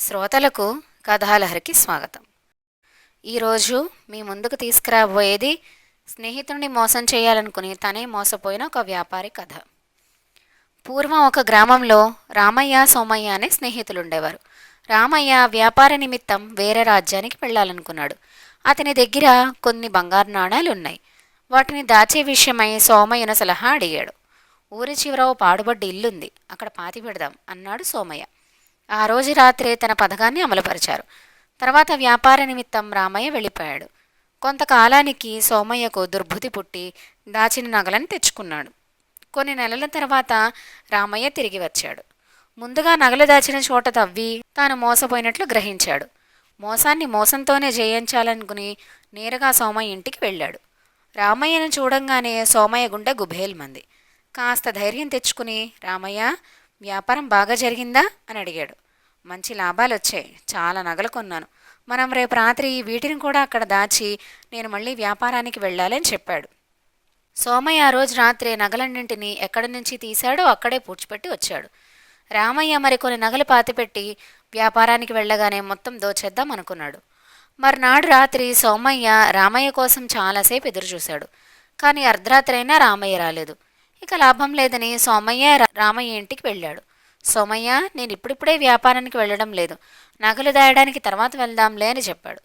శ్రోతలకు కథాలహరికి స్వాగతం. ఈరోజు మీ ముందుకు తీసుకురాబోయేది స్నేహితుడిని మోసం చేయాలనుకుని తనే మోసపోయిన ఒక వ్యాపారి కథ. పూర్వం ఒక గ్రామంలో రామయ్య, సోమయ్య అనే స్నేహితులుండేవారు. రామయ్య వ్యాపార నిమిత్తం వేరే రాజ్యానికి వెళ్ళాలనుకున్నాడు. అతని దగ్గర కొన్ని బంగారు నాణాలు ఉన్నాయి. వాటిని దాచే విషయమై సోమయ్యను సలహా అడిగాడు. ఊరి చివర ఓ పాడుబడ్డ ఇల్లుంది, అక్కడ పాతి పెడదాం అన్నాడు సోమయ్య. ఆ రోజు రాత్రే తన పథకాన్ని అమలుపరిచారు. తర్వాత వ్యాపార నిమిత్తం రామయ్య వెళ్ళిపోయాడు. కొంతకాలానికి సోమయ్యకు దుర్బుద్ధి పుట్టి దాచిన నగలను తెచ్చుకున్నాడు. కొన్ని నెలల తర్వాత రామయ్య తిరిగి వచ్చాడు. ముందుగా నగలు దాచిన చోట తవ్వి తాను మోసపోయినట్లు గ్రహించాడు. మోసాన్ని మోసంతోనే జయించాలనుకుని నేరుగా సోమయ్య ఇంటికి వెళ్ళాడు. రామయ్యను చూడంగానే సోమయ్య గుండె గుబేల్మంది. కాస్త ధైర్యం తెచ్చుకుని, రామయ్య, వ్యాపారం బాగా జరిగిందా అని అడిగాడు. మంచి లాభాలు వచ్చాయి, చాలా నగలు కొన్నాను. మనం రేపు రాత్రి వీటిని కూడా అక్కడ దాచి నేను మళ్ళీ వ్యాపారానికి వెళ్ళాలని చెప్పాడు. సోమయ్య ఆ రోజు రాత్రి నగలన్నింటినీ ఎక్కడి నుంచి తీశాడో అక్కడే పూడ్చిపెట్టి వచ్చాడు. రామయ్య మరికొన్ని నగలు పాతిపెట్టి వ్యాపారానికి వెళ్ళగానే మొత్తం దోచేద్దాం అనుకున్నాడు. మర్నాడు రాత్రి సోమయ్య రామయ్య కోసం చాలాసేపు ఎదురుచూశాడు. కానీ అర్ధరాత్రి అయినా రామయ్య రాలేదు. ఇక లాభం లేదని సోమయ్య రామయ్య ఇంటికి వెళ్ళాడు. సోమయ్య, నేను ఇప్పుడిప్పుడే వ్యాపారానికి వెళ్ళడం లేదు, నగలు దాయడానికి తర్వాత వెళ్దాంలే అని చెప్పాడు.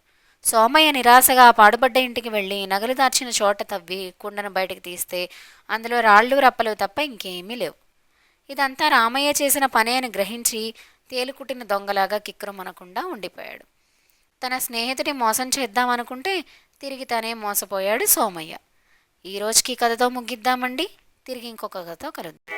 సోమయ్య నిరాశగా పాడుబడ్డ ఇంటికి వెళ్ళి నగలు దాచిన చోట తవ్వి కుండను బయటకు తీస్తే అందులో రాళ్ళు రప్పలు తప్ప ఇంకేమీ లేవు. ఇదంతా రామయ్య చేసిన పనే అని గ్రహించి తేలుకుట్టిన దొంగలాగా కిక్కురుమనకుండా ఉండిపోయాడు. తన స్నేహితుడి మోసం చేద్దామనుకుంటే తిరిగి తనే మోసపోయాడు సోమయ్య. ఈ రోజుకి కథతో ముగిద్దామండి. తిరిగి ఇంకొక కథతో కలుద్దాం.